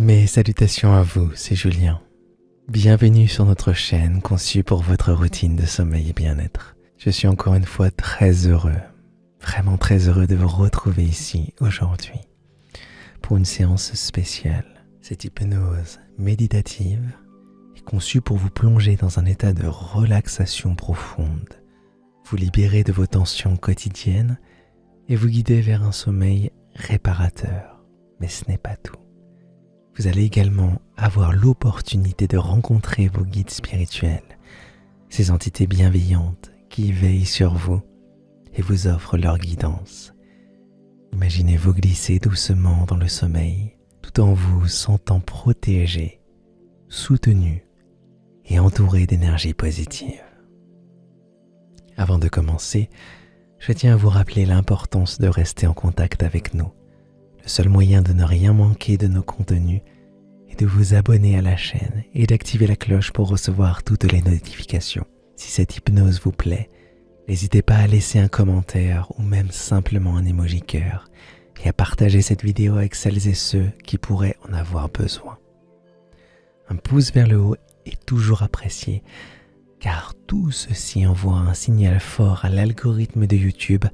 Mes salutations à vous, c'est Julien. Bienvenue sur notre chaîne conçue pour votre routine de sommeil et bien-être. Je suis encore une fois très heureux, vraiment très heureux de vous retrouver ici aujourd'hui pour une séance spéciale. Cette hypnose méditative est conçue pour vous plonger dans un état de relaxation profonde, vous libérer de vos tensions quotidiennes et vous guider vers un sommeil réparateur. Mais ce n'est pas tout. Vous allez également avoir l'opportunité de rencontrer vos guides spirituels, ces entités bienveillantes qui veillent sur vous et vous offrent leur guidance. Imaginez-vous glisser doucement dans le sommeil, tout en vous sentant protégé, soutenu et entouré d'énergie positive. Avant de commencer, je tiens à vous rappeler l'importance de rester en contact avec nous. Le seul moyen de ne rien manquer de nos contenus est de vous abonner à la chaîne et d'activer la cloche pour recevoir toutes les notifications. Si cette hypnose vous plaît, n'hésitez pas à laisser un commentaire ou même simplement un emoji cœur et à partager cette vidéo avec celles et ceux qui pourraient en avoir besoin. Un pouce vers le haut est toujours apprécié car tout ceci envoie un signal fort à l'algorithme de YouTube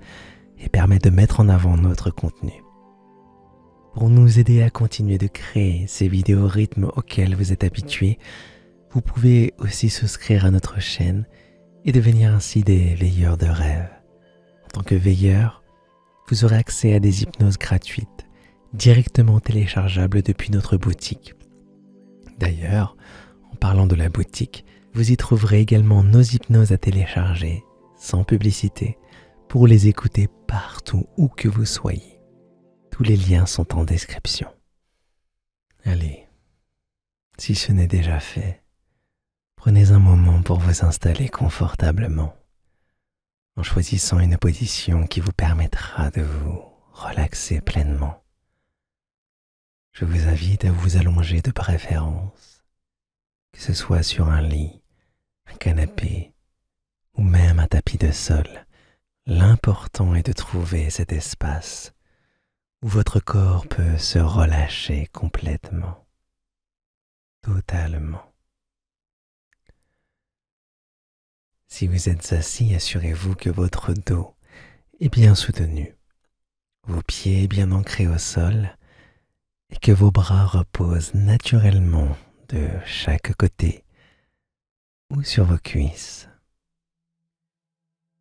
et permet de mettre en avant notre contenu. Pour nous aider à continuer de créer ces vidéos au rythme auquel vous êtes habitués, vous pouvez aussi souscrire à notre chaîne et devenir ainsi des veilleurs de rêve. En tant que veilleur, vous aurez accès à des hypnoses gratuites, directement téléchargeables depuis notre boutique. D'ailleurs, en parlant de la boutique, vous y trouverez également nos hypnoses à télécharger, sans publicité, pour les écouter partout où que vous soyez. Tous les liens sont en description. Allez, si ce n'est déjà fait, prenez un moment pour vous installer confortablement, en choisissant une position qui vous permettra de vous relaxer pleinement. Je vous invite à vous allonger de préférence, que ce soit sur un lit, un canapé ou même un tapis de sol. L'important est de trouver cet espace où votre corps peut se relâcher complètement, totalement. Si vous êtes assis, assurez-vous que votre dos est bien soutenu, vos pieds bien ancrés au sol et que vos bras reposent naturellement de chaque côté ou sur vos cuisses.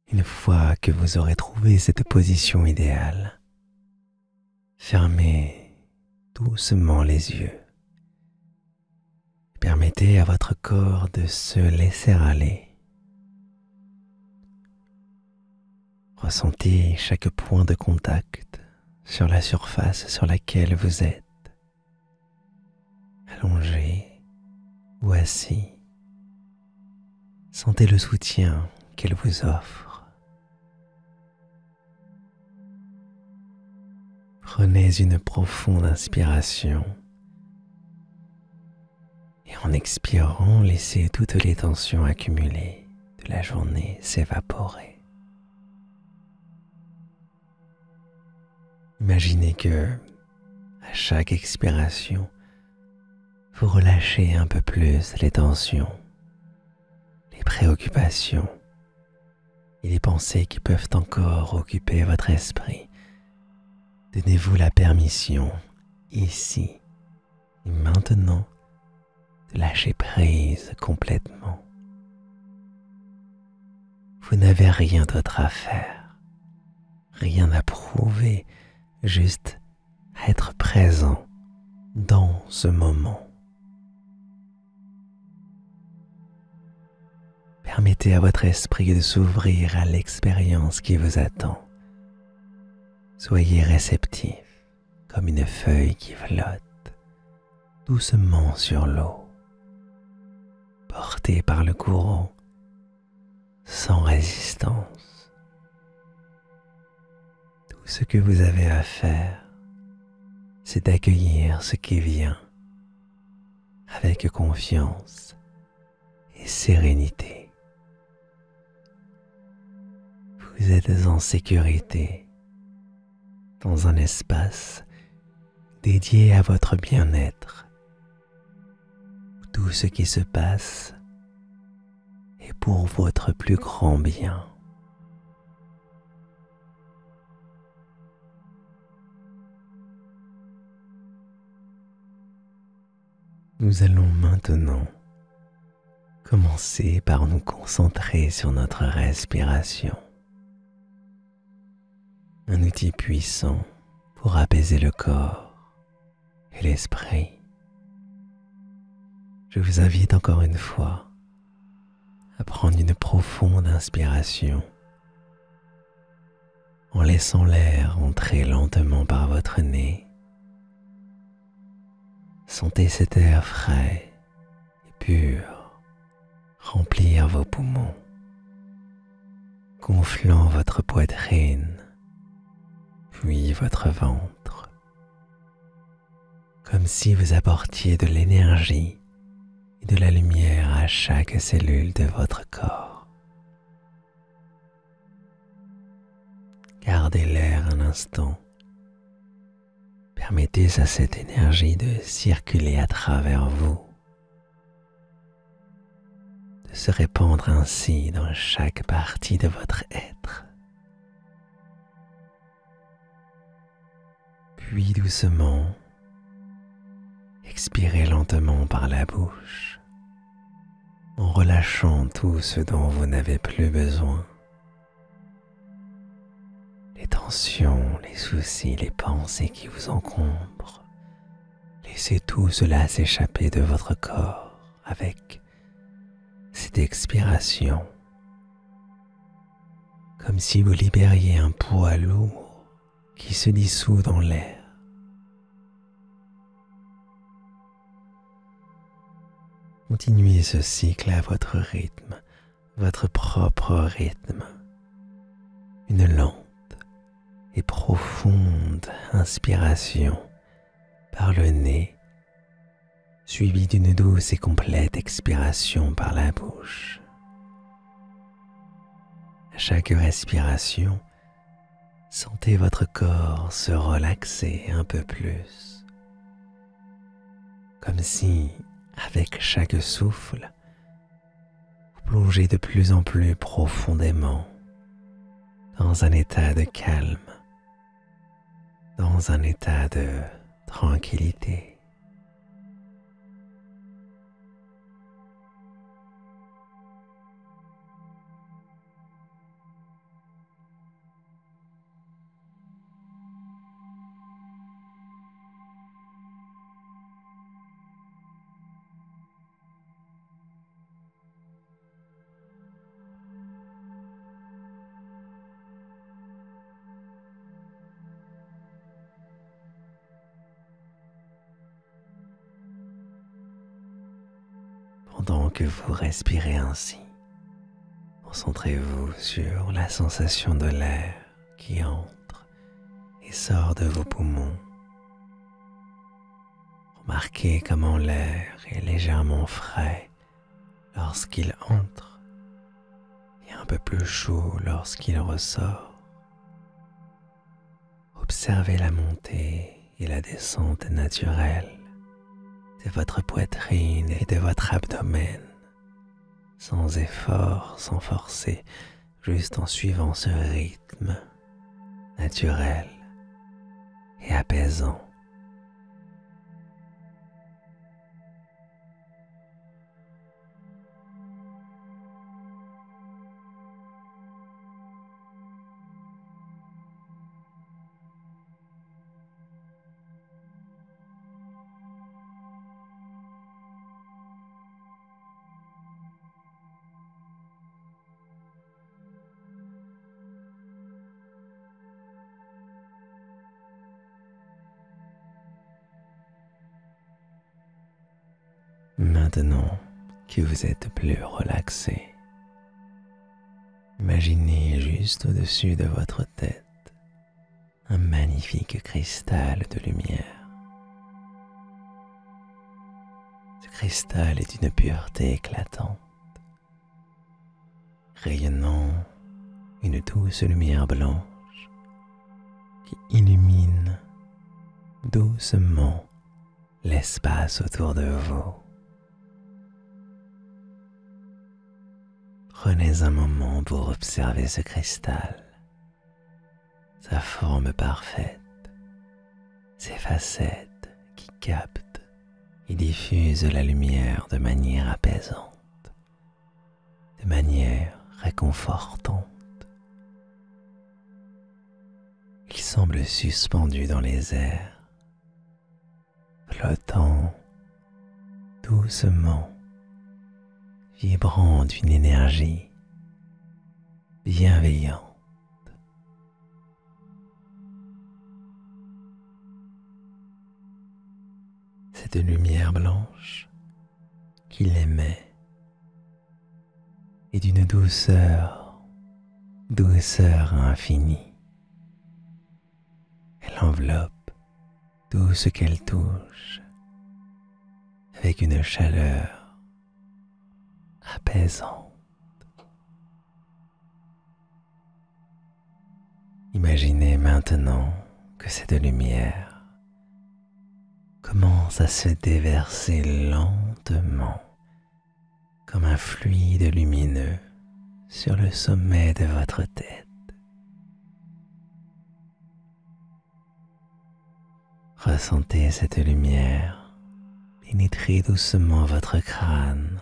Une fois que vous aurez trouvé cette position idéale, fermez doucement les yeux. Permettez à votre corps de se laisser aller. Ressentez chaque point de contact sur la surface sur laquelle vous êtes, allongé ou assis. Sentez le soutien qu'elle vous offre. Prenez une profonde inspiration et en expirant, laissez toutes les tensions accumulées de la journée s'évaporer. Imaginez que, à chaque expiration, vous relâchez un peu plus les tensions, les préoccupations et les pensées qui peuvent encore occuper votre esprit. Donnez-vous la permission, ici et maintenant, de lâcher prise complètement. Vous n'avez rien d'autre à faire, rien à prouver, juste être présent dans ce moment. Permettez à votre esprit de s'ouvrir à l'expérience qui vous attend. Soyez réceptif comme une feuille qui flotte doucement sur l'eau, portée par le courant sans résistance. Tout ce que vous avez à faire, c'est d'accueillir ce qui vient avec confiance et sérénité. Vous êtes en sécurité dans un espace dédié à votre bien-être tout ce qui se passe est pour votre plus grand bien. Nous allons maintenant commencer par nous concentrer sur notre respiration. Un outil puissant pour apaiser le corps et l'esprit. Je vous invite encore une fois à prendre une profonde inspiration en laissant l'air entrer lentement par votre nez. Sentez cet air frais et pur remplir vos poumons, gonflant votre poitrine, puis votre ventre, comme si vous apportiez de l'énergie et de la lumière à chaque cellule de votre corps. Gardez l'air un instant. Permettez à cette énergie de circuler à travers vous, de se répandre ainsi dans chaque partie de votre être. Puis doucement, expirez lentement par la bouche, en relâchant tout ce dont vous n'avez plus besoin. Les tensions, les soucis, les pensées qui vous encombrent. Laissez tout cela s'échapper de votre corps avec cette expiration, comme si vous libériez un poids lourd qui se dissout dans l'air. Continuez ce cycle à votre rythme, votre propre rythme. Une lente et profonde inspiration par le nez, suivie d'une douce et complète expiration par la bouche. À chaque respiration, sentez votre corps se relaxer un peu plus, comme si, avec chaque souffle, vous plongez de plus en plus profondément dans un état de calme, dans un état de tranquillité. Pendant que vous respirez ainsi, concentrez-vous sur la sensation de l'air qui entre et sort de vos poumons. Remarquez comment l'air est légèrement frais lorsqu'il entre et un peu plus chaud lorsqu'il ressort. Observez la montée et la descente naturelle de votre poitrine et de votre abdomen, sans effort, sans forcer, juste en suivant ce rythme naturel et apaisant. Maintenant que vous êtes plus relaxé, imaginez juste au-dessus de votre tête un magnifique cristal de lumière. Ce cristal est d'une pureté éclatante, rayonnant une douce lumière blanche qui illumine doucement l'espace autour de vous. Prenez un moment pour observer ce cristal, sa forme parfaite, ses facettes qui captent et diffusent la lumière de manière apaisante, de manière réconfortante. Il semble suspendu dans les airs, flottant doucement, vibrant d'une énergie bienveillante. Cette lumière blanche qu'il émet est d'une douceur infinie. Elle enveloppe tout ce qu'elle touche avec une chaleur apaisante. Imaginez maintenant que cette lumière commence à se déverser lentement comme un fluide lumineux sur le sommet de votre tête. Ressentez cette lumière pénétrer doucement votre crâne,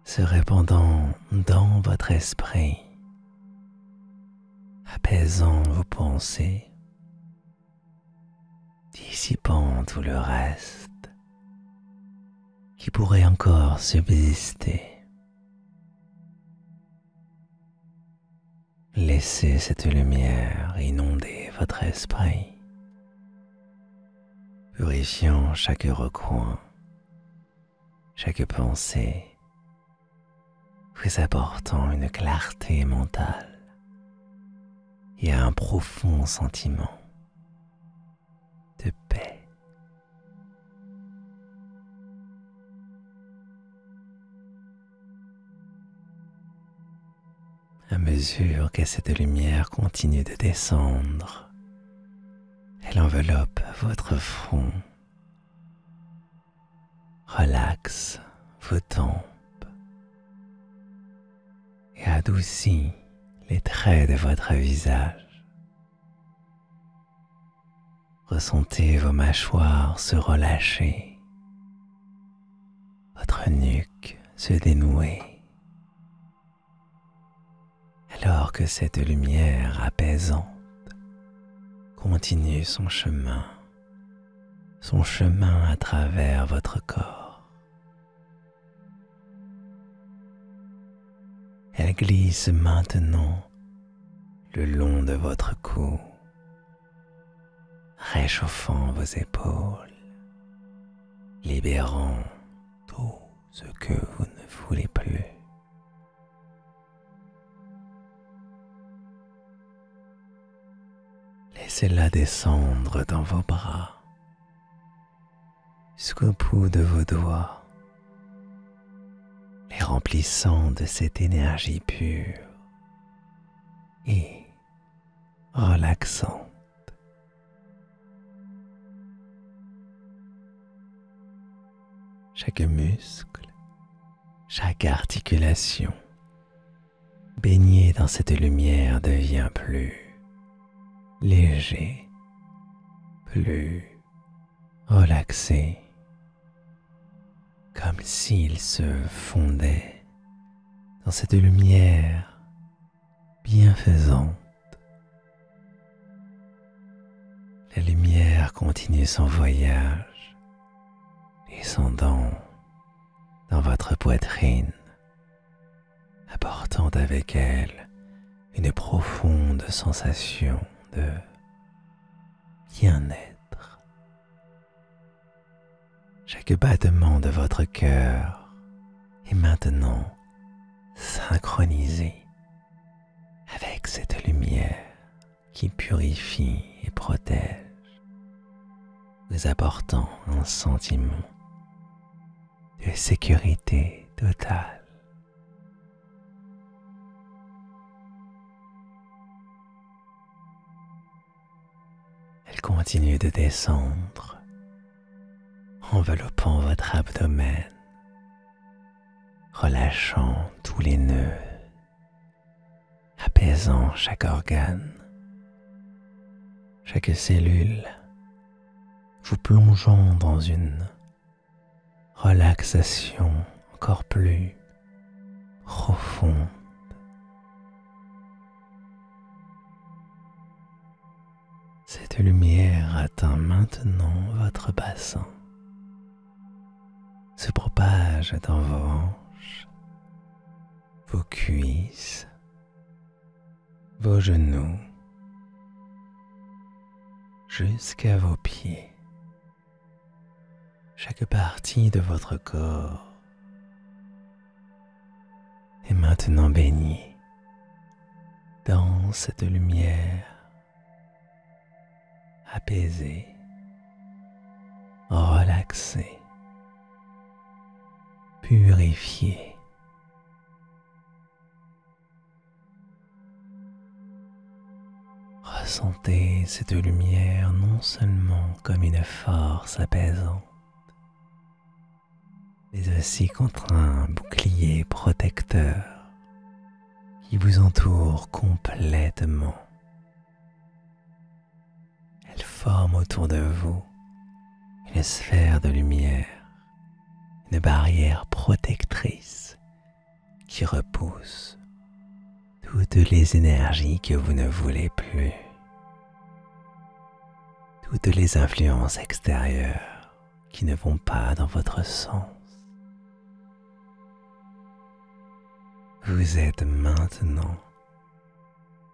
se répandant dans votre esprit, apaisant vos pensées, dissipant tout le reste qui pourrait encore subsister. Laissez cette lumière inonder votre esprit, purifiant chaque recoin, chaque pensée, vous apportant une clarté mentale et un profond sentiment de paix. À mesure que cette lumière continue de descendre, elle enveloppe votre front, relaxe vos tempes et adoucit les traits de votre visage. Ressentez vos mâchoires se relâcher, votre nuque se dénouer, alors que cette lumière apaisante continue son chemin à travers votre corps. Elle glisse maintenant le long de votre cou, réchauffant vos épaules, libérant tout ce que vous ne voulez plus. Laissez-la descendre dans vos bras, jusqu'au bout de vos doigts, les remplissant de cette énergie pure et relaxante. Chaque muscle, chaque articulation, baignée dans cette lumière devient plus léger, plus relaxé, comme s'il se fondait dans cette lumière bienfaisante. La lumière continue son voyage, descendant dans votre poitrine, apportant avec elle une profonde sensation de bien-être. Chaque battement de votre cœur est maintenant synchronisé avec cette lumière qui purifie et protège, vous apportant un sentiment de sécurité totale. Elle continue de descendre, enveloppant votre abdomen, relâchant tous les nœuds, apaisant chaque organe, chaque cellule, vous plongeant dans une relaxation encore plus profonde. Cette lumière atteint maintenant votre bassin, se propage dans vos hanches, vos cuisses, vos genoux, jusqu'à vos pieds. Chaque partie de votre corps est maintenant baignée dans cette lumière apaisée, relaxée, purifiée. Ressentez cette lumière non seulement comme une force apaisante, mais aussi contre un bouclier protecteur qui vous entoure complètement. Elle forme autour de vous une sphère de lumière, une barrière protectrice qui repousse toutes les énergies que vous ne voulez plus, toutes les influences extérieures qui ne vont pas dans votre sens. Vous êtes maintenant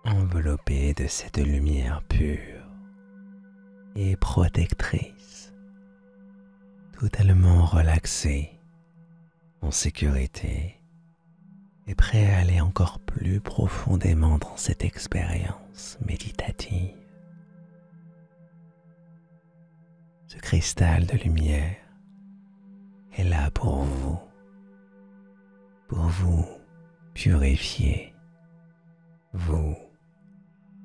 enveloppé de cette lumière pure et protectrice, totalement relaxé, en sécurité et prêt à aller encore plus profondément dans cette expérience méditative. Ce cristal de lumière est là pour vous purifier, vous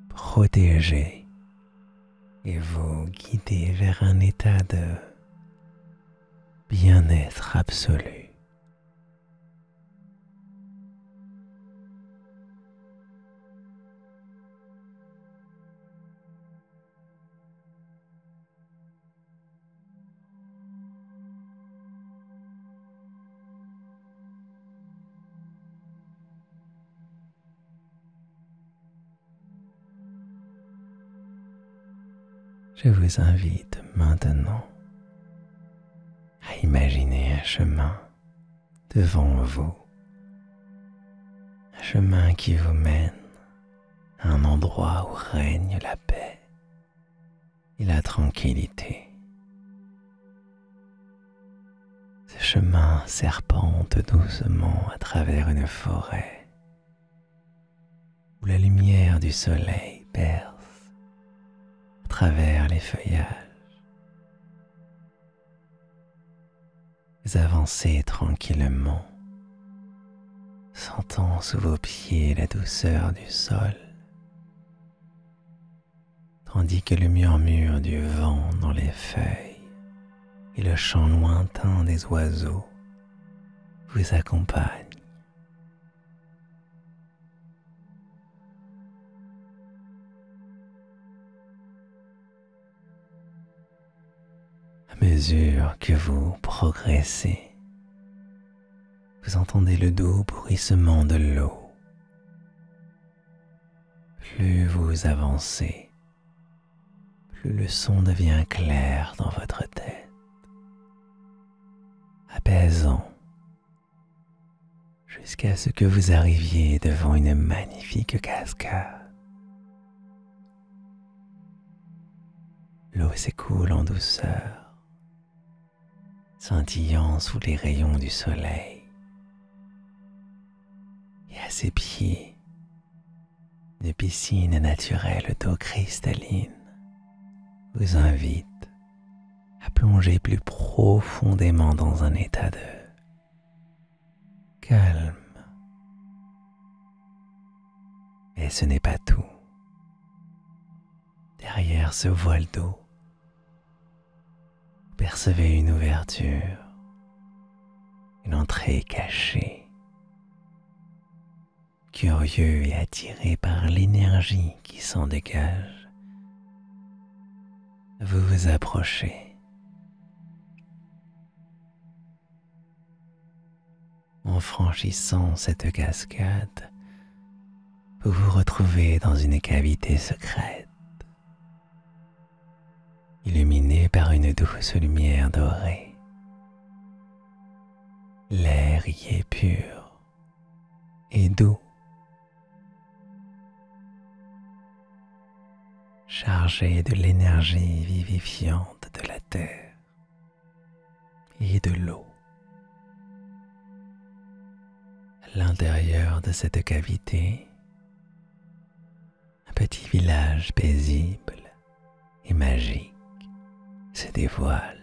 protéger et vous guider vers un état de bien-être absolu. Je vous invite maintenant à imaginer un chemin devant vous, un chemin qui vous mène à un endroit où règne la paix et la tranquillité. Ce chemin serpente doucement à travers une forêt où la lumière du soleil perce à travers les feuillages. Vous avancez tranquillement, sentant sous vos pieds la douceur du sol, tandis que le murmure du vent dans les feuilles et le chant lointain des oiseaux vous accompagnent. À mesure que vous progressez, vous entendez le doux bruissement de l'eau. Plus vous avancez, plus le son devient clair dans votre tête, apaisant, jusqu'à ce que vous arriviez devant une magnifique cascade. L'eau s'écoule en douceur, scintillant sous les rayons du soleil. Et à ses pieds, une piscine naturelle d'eau cristalline vous invite à plonger plus profondément dans un état de calme. Mais ce n'est pas tout. Derrière ce voile d'eau, vous percevez une ouverture, une entrée cachée curieux et attiré par l'énergie qui s'en dégage, vous vous approchez. En franchissant cette cascade, vous vous retrouvez dans une cavité secrète, illuminée par une douce lumière dorée. L'air y est pur et doux, chargé de l'énergie vivifiante de la terre et de l'eau. À l'intérieur de cette cavité, un petit village paisible et magique se dévoile.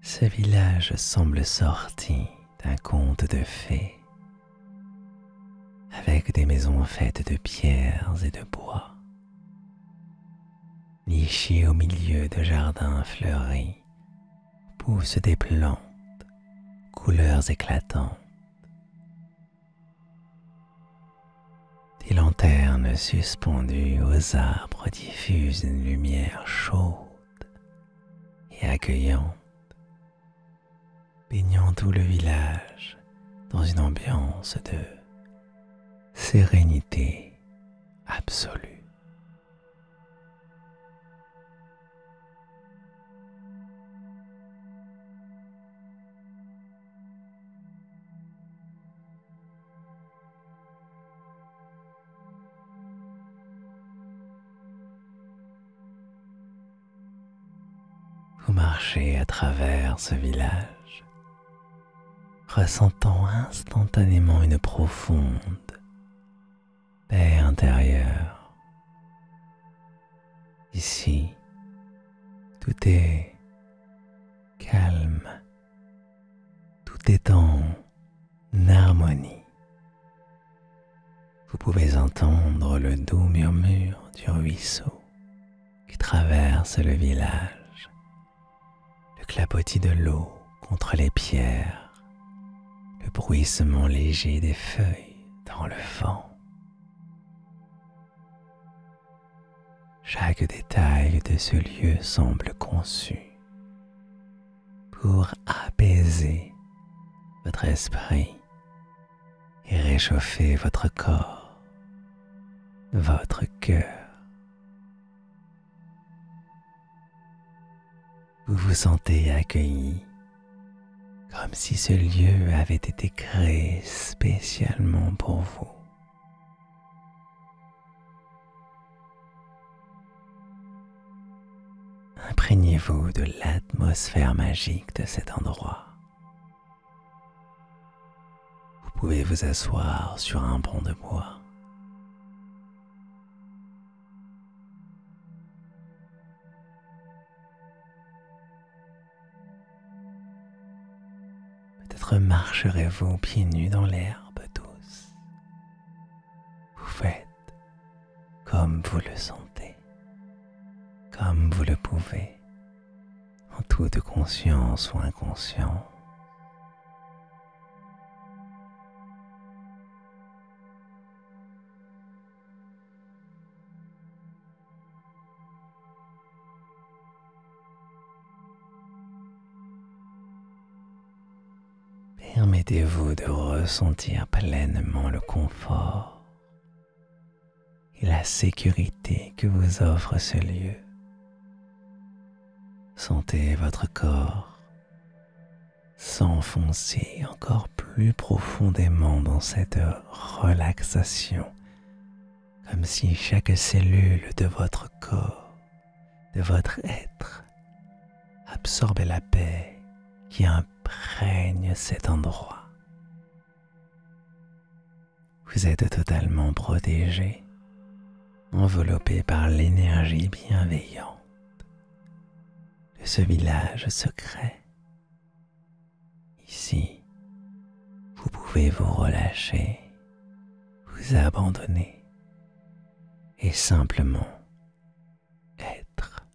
Ce village semble sorti d'un conte de fées, avec des maisons faites de pierres et de bois, nichées au milieu de jardins fleuris, poussent des plantes, couleurs éclatantes. Des lanternes suspendues aux arbres diffusent une lumière chaude et accueillante, baignant tout le village dans une ambiance de sérénité absolue. Vous marchez à travers ce village, ressentant instantanément une profonde paix intérieure. Ici, tout est calme, tout est en harmonie. Vous pouvez entendre le doux murmure du ruisseau qui traverse le village, le clapotis de l'eau contre les pierres, le bruissement léger des feuilles dans le vent. Chaque détail de ce lieu semble conçu pour apaiser votre esprit et réchauffer votre corps, votre cœur. Vous vous sentez accueilli, comme si ce lieu avait été créé spécialement pour vous. Imprégnez-vous de l'atmosphère magique de cet endroit. Vous pouvez vous asseoir sur un banc de bois. Peut-être marcherez-vous pieds nus dans l'herbe douce. Vous faites comme vous le sentez, comme vous le pouvez, en toute conscience ou inconscience. Permettez-vous de ressentir pleinement le confort et la sécurité que vous offre ce lieu. Sentez votre corps s'enfoncer encore plus profondément dans cette relaxation, comme si chaque cellule de votre corps, de votre être, absorbait la paix qui imprègne cet endroit. Vous êtes totalement protégé, enveloppé par l'énergie bienveillante de ce village secret. Ici, vous pouvez vous relâcher, vous abandonner et simplement être.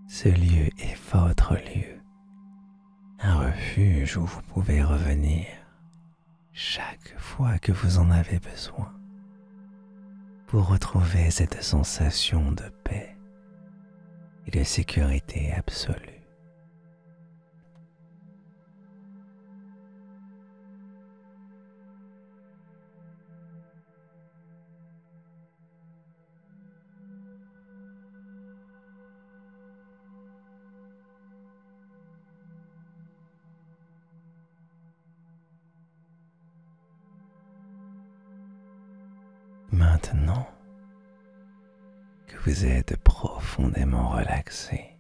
Ce lieu est votre lieu, un refuge où vous pouvez revenir chaque fois que vous en avez besoin pour retrouver cette sensation de paix et de sécurité absolue. Maintenant que vous êtes profondément relaxé,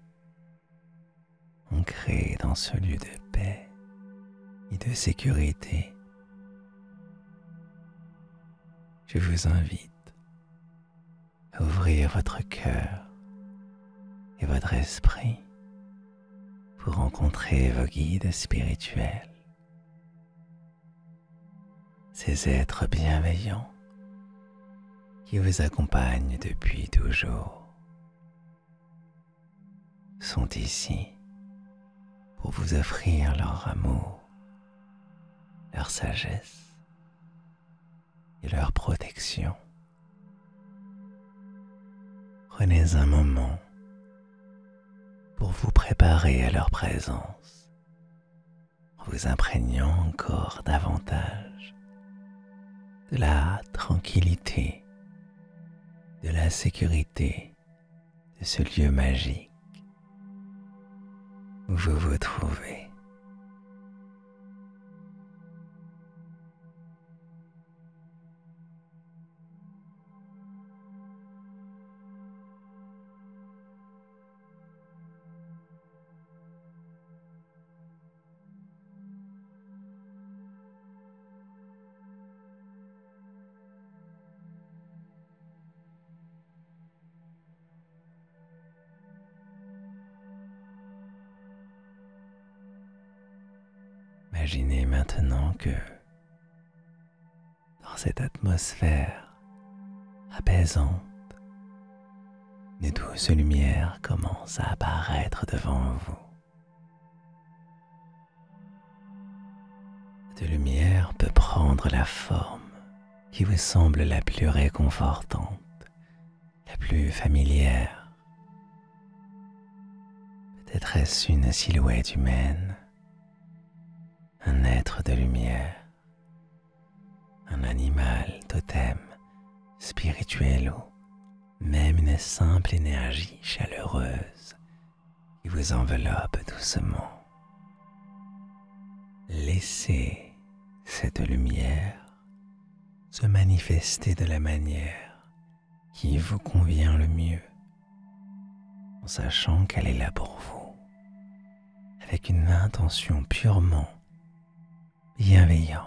ancré dans ce lieu de paix et de sécurité, je vous invite à ouvrir votre cœur et votre esprit pour rencontrer vos guides spirituels, ces êtres bienveillants qui vous accompagnent depuis toujours, sont ici pour vous offrir leur amour, leur sagesse et leur protection. Prenez un moment pour vous préparer à leur présence, en vous imprégnant encore davantage de la tranquillité, de la sécurité de ce lieu magique où vous vous trouvez. Imaginez maintenant que dans cette atmosphère apaisante, de douces lumières commencent à apparaître devant vous. Cette lumière peut prendre la forme qui vous semble la plus réconfortante, la plus familière. Peut-être est-ce une silhouette humaine, un être de lumière, un animal totem, spirituel ou même une simple énergie chaleureuse qui vous enveloppe doucement. Laissez cette lumière se manifester de la manière qui vous convient le mieux, en sachant qu'elle est là pour vous, avec une intention purement bienveillante.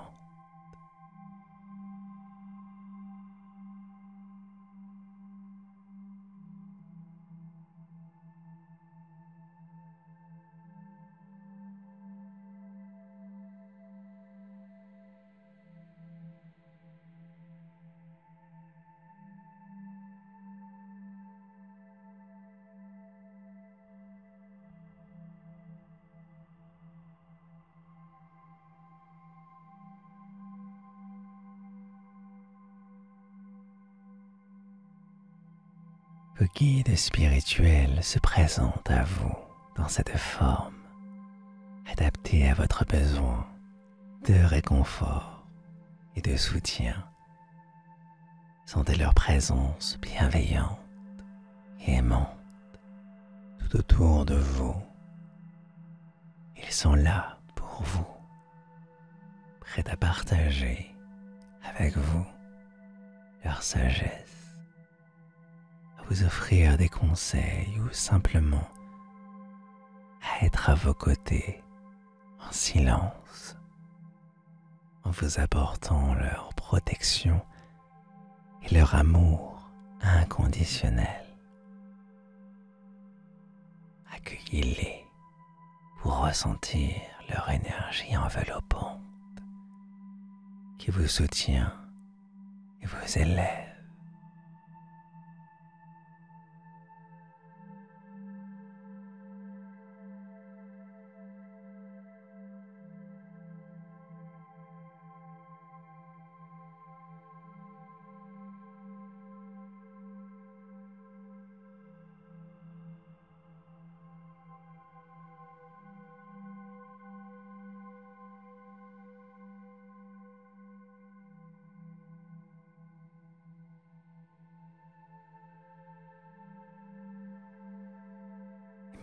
Vos guides spirituels se présentent à vous dans cette forme, adaptée à votre besoin de réconfort et de soutien. Sentez leur présence bienveillante et aimante tout autour de vous. Ils sont là pour vous, prêts à partager avec vous leur sagesse, à vous offrir des conseils ou simplement à être à vos côtés en silence, en vous apportant leur protection et leur amour inconditionnel. Accueillez-les pour ressentir leur énergie enveloppante qui vous soutient et vous élève.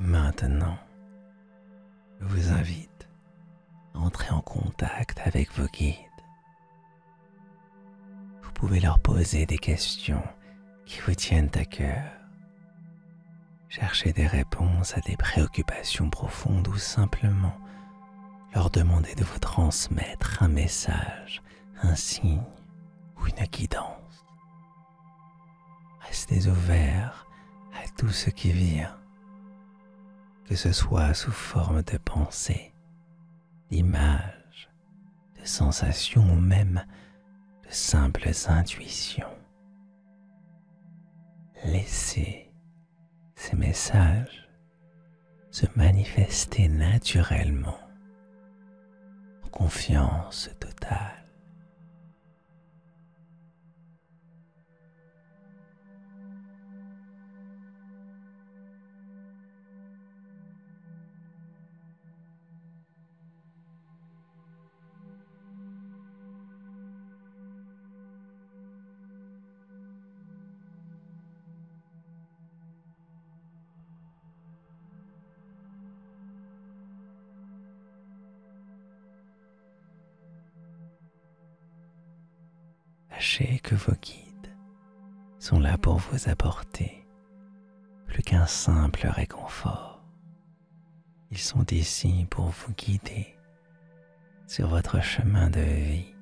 Maintenant, je vous invite à entrer en contact avec vos guides. Vous pouvez leur poser des questions qui vous tiennent à cœur. Chercher des réponses à des préoccupations profondes ou simplement leur demander de vous transmettre un message, un signe ou une guidance. Restez ouverts à tout ce qui vient, que ce soit sous forme de pensées, d'images, de sensations ou même de simples intuitions. Laissez ces messages se manifester naturellement, en confiance totale. Sachez que vos guides sont là pour vous apporter plus qu'un simple réconfort. Ils sont ici pour vous guider sur votre chemin de vie,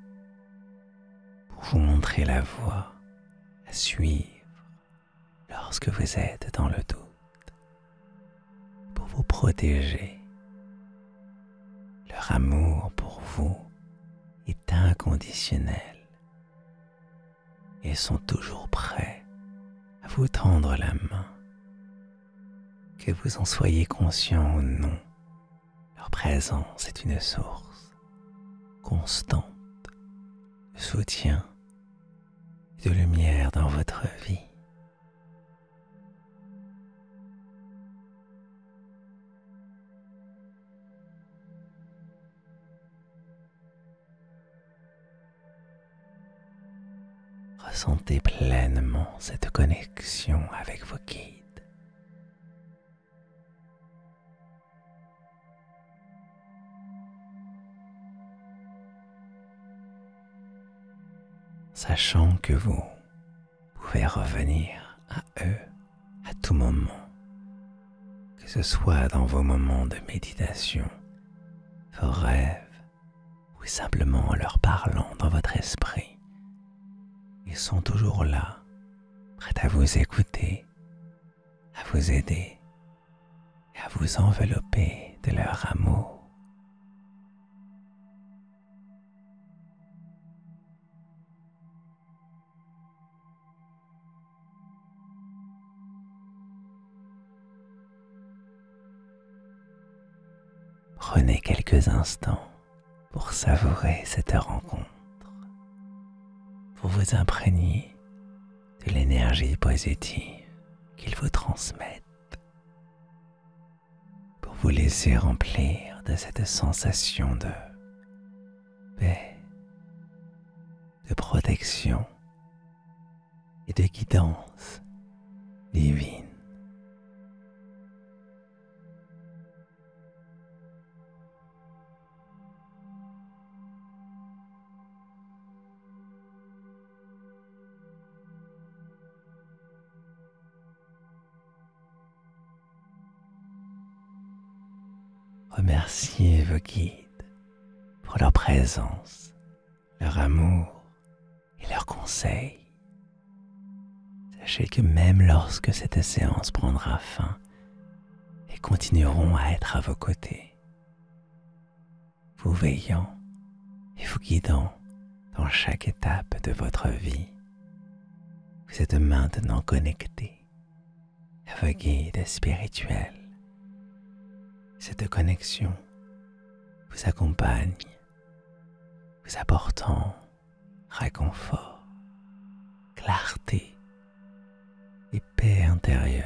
pour vous montrer la voie à suivre lorsque vous êtes dans le doute, pour vous protéger. Leur amour pour vous est inconditionnel. Ils sont toujours prêts à vous tendre la main. Que vous en soyez conscient ou non, leur présence est une source constante de soutien et de lumière dans votre vie. Ressentez pleinement cette connexion avec vos guides. Sachant que vous pouvez revenir à eux à tout moment, que ce soit dans vos moments de méditation, vos rêves, ou simplement en leur parlant dans votre esprit. Ils sont toujours là, prêts à vous écouter, à vous aider et à vous envelopper de leur amour. Prenez quelques instants pour savourer cette rencontre, pour vous imprégner de l'énergie positive qu'ils vous transmettent, pour vous laisser remplir de cette sensation de paix, de protection et de guidance divine. Remerciez vos guides pour leur présence, leur amour et leurs conseils. Sachez que même lorsque cette séance prendra fin, ils continueront à être à vos côtés, vous veillant et vous guidant dans chaque étape de votre vie. Vous êtes maintenant connectés à vos guides spirituels. Cette connexion vous accompagne, vous apportant réconfort, clarté et paix intérieure.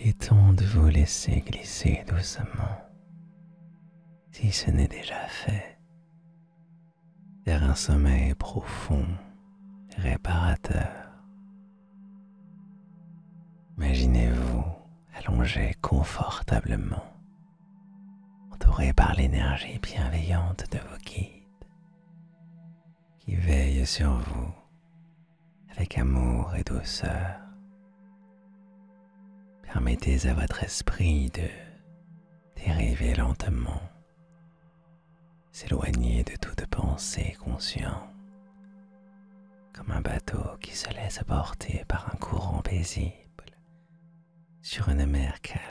Il est temps de vous laisser glisser doucement, si ce n'est déjà fait, vers un sommeil profond et réparateur. Imaginez-vous allongé confortablement, entouré par l'énergie bienveillante de vos guides, qui veillent sur vous avec amour et douceur. Permettez à votre esprit de dériver lentement, s'éloigner de toute pensée consciente, comme un bateau qui se laisse porter par un courant paisible sur une mer calme.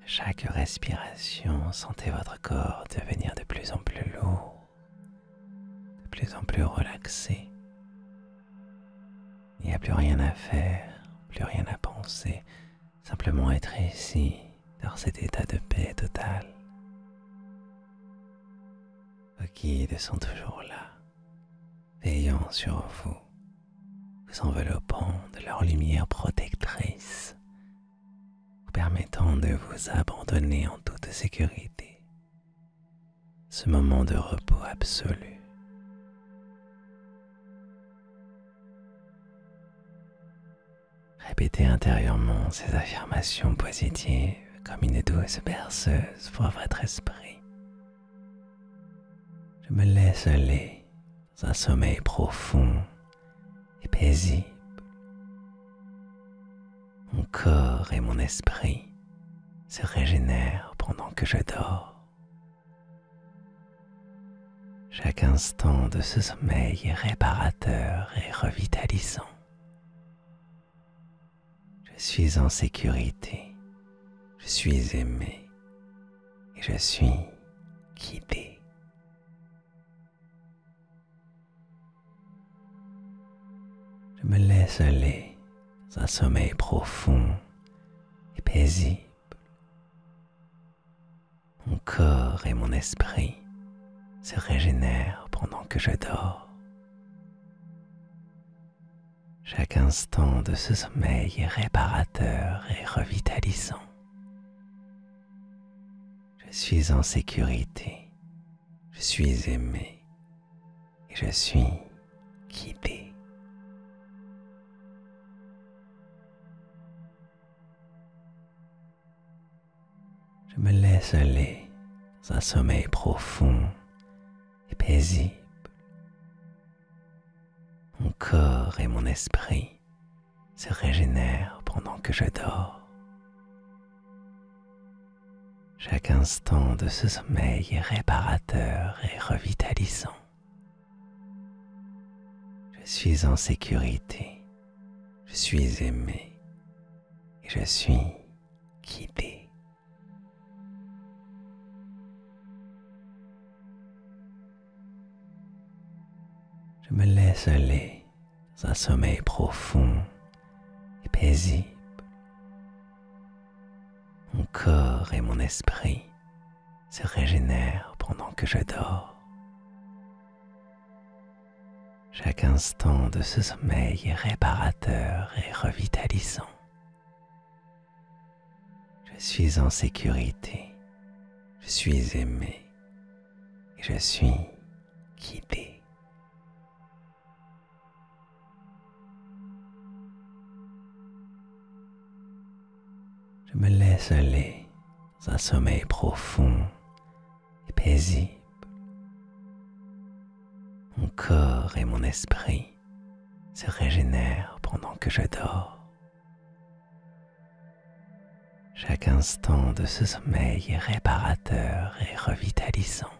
À chaque respiration, sentez votre corps devenir de plus en plus lourd, de plus en plus relaxé. Il n'y a plus rien à faire, plus rien à penser, simplement être ici, dans cet état de paix totale. Vos guides sont toujours là, veillant sur vous, vous enveloppant de leur lumière protectrice, vous permettant de vous abandonner en toute sécurité. Ce moment de repos absolu. Répétez intérieurement ces affirmations positives comme une douce berceuse pour votre esprit. Je me laisse aller dans un sommeil profond et paisible. Mon corps et mon esprit se régénèrent pendant que je dors. Chaque instant de ce sommeil est réparateur et revitalisant. Je suis en sécurité, je suis aimé et je suis guidé. Je me laisse aller dans un sommeil profond et paisible. Mon corps et mon esprit se régénèrent pendant que je dors. Chaque instant de ce sommeil est réparateur et revitalisant. Je suis en sécurité, je suis aimé et je suis guidé. Je me laisse aller dans un sommeil profond et paisible. Mon corps et mon esprit se régénèrent pendant que je dors. Chaque instant de ce sommeil est réparateur et revitalisant. Je suis en sécurité, je suis aimé et je suis guidé. Je me laisse aller dans un sommeil profond et paisible. Mon corps et mon esprit se régénèrent pendant que je dors. Chaque instant de ce sommeil est réparateur et revitalisant. Je suis en sécurité, je suis aimé et je suis guidé. Je me laisse aller dans un sommeil profond et paisible. Mon corps et mon esprit se régénèrent pendant que je dors. Chaque instant de ce sommeil est réparateur et revitalisant.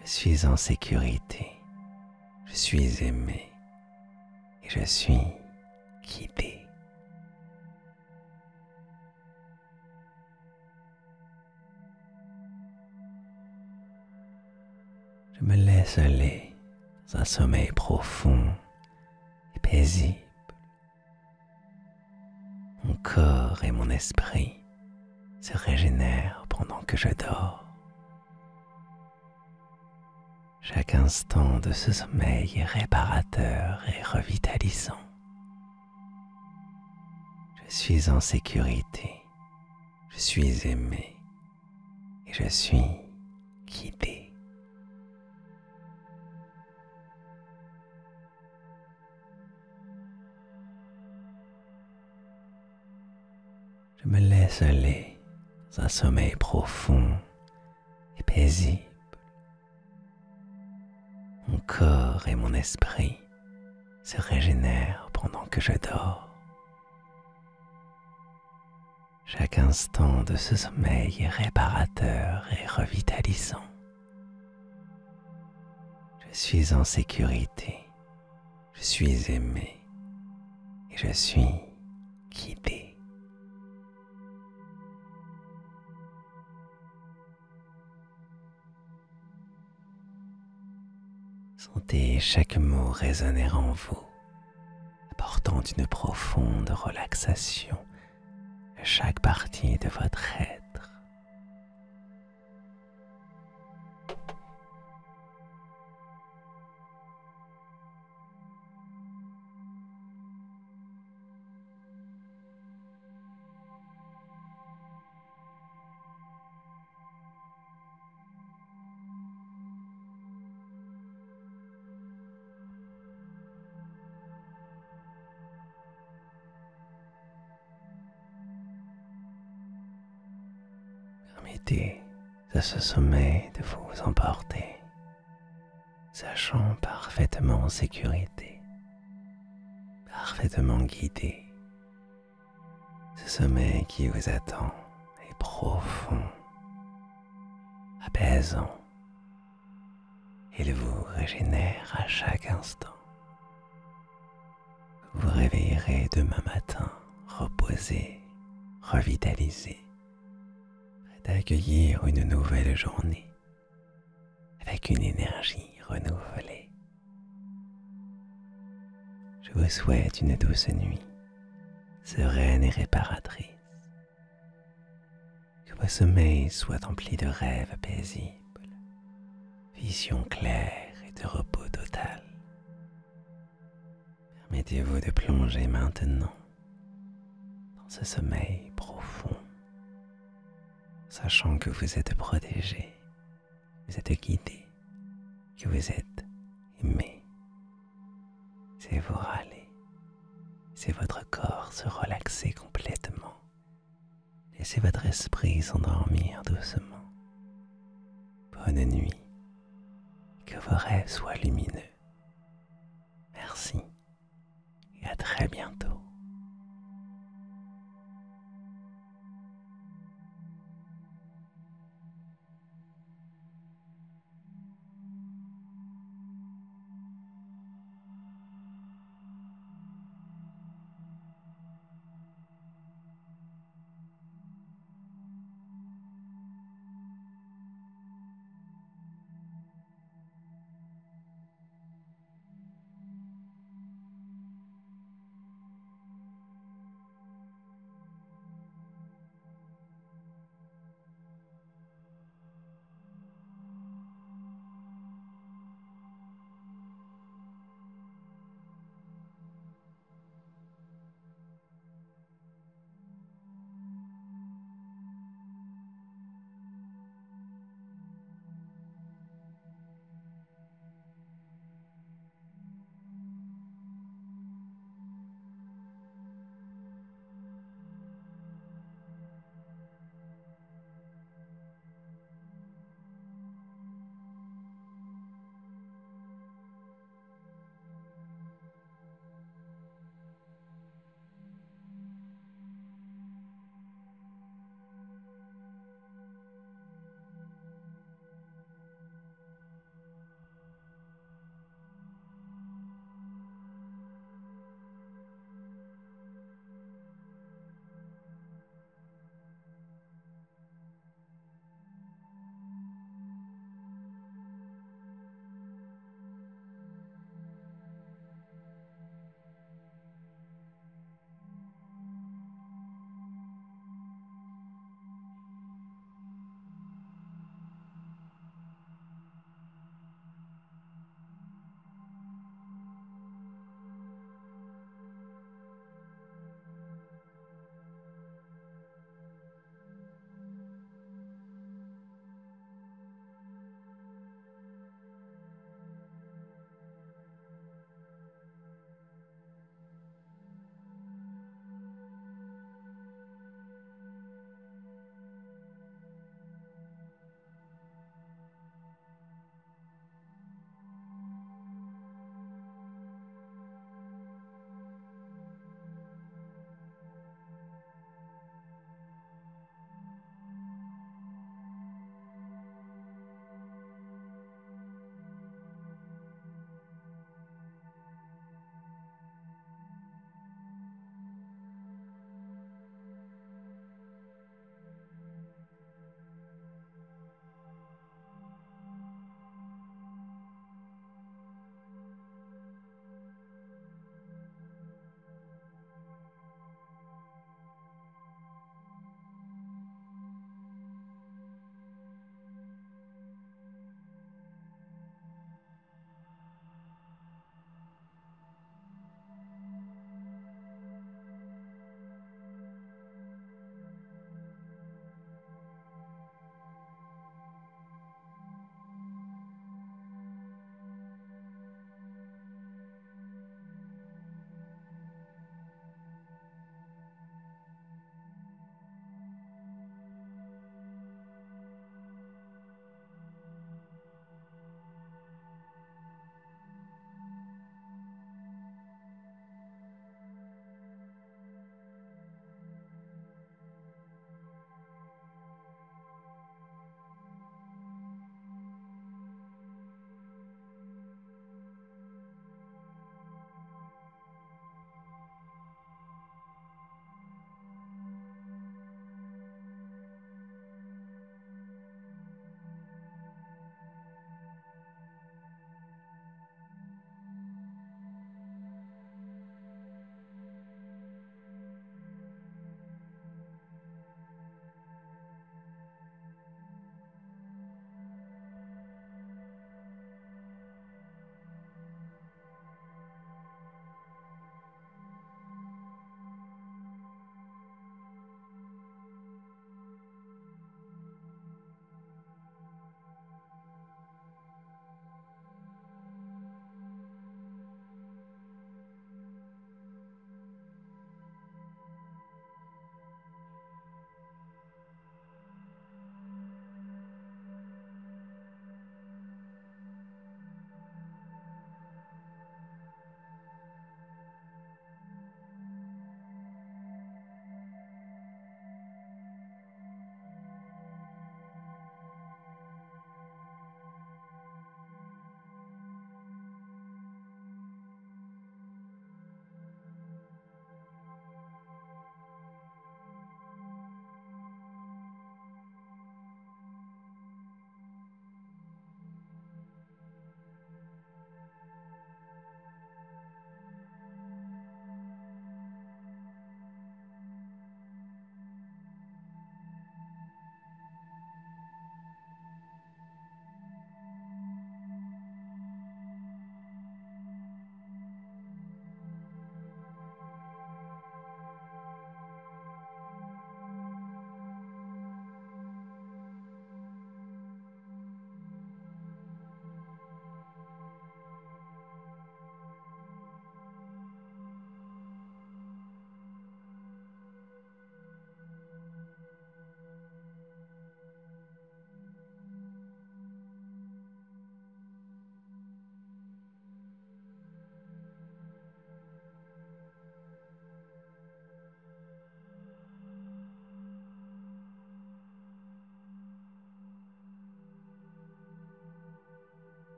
Je suis en sécurité, je suis aimé et je suis guidé. Je me laisse aller dans un sommeil profond et paisible. Mon corps et mon esprit se régénèrent pendant que je dors. Chaque instant de ce sommeil est réparateur et revitalisant. Je suis en sécurité, je suis aimé et je suis guidé. Je me laisse aller dans un sommeil profond et paisible. Mon corps et mon esprit se régénèrent pendant que je dors. Chaque instant de ce sommeil est réparateur et revitalisant. Je suis en sécurité, je suis aimé et je suis guidé. Sentez chaque mot résonner en vous, apportant une profonde relaxation à chaque partie de votre être. Permettez à ce sommeil de vous emporter, sachant parfaitement en sécurité, parfaitement guidé. Ce sommeil qui vous attend est profond, apaisant. Il vous régénère à chaque instant. Vous vous réveillerez demain matin, reposé, revitalisé, d'accueillir une nouvelle journée avec une énergie renouvelée. Je vous souhaite une douce nuit, sereine et réparatrice. Que vos sommeils soient emplis de rêves paisibles, visions claires et de repos total. Permettez-vous de plonger maintenant dans ce sommeil profond, sachant que vous êtes protégé, vous êtes guidé, que vous êtes aimé. C'est vous râler, c'est votre corps se relaxer complètement. Laissez votre esprit s'endormir doucement. Bonne nuit, que vos rêves soient lumineux.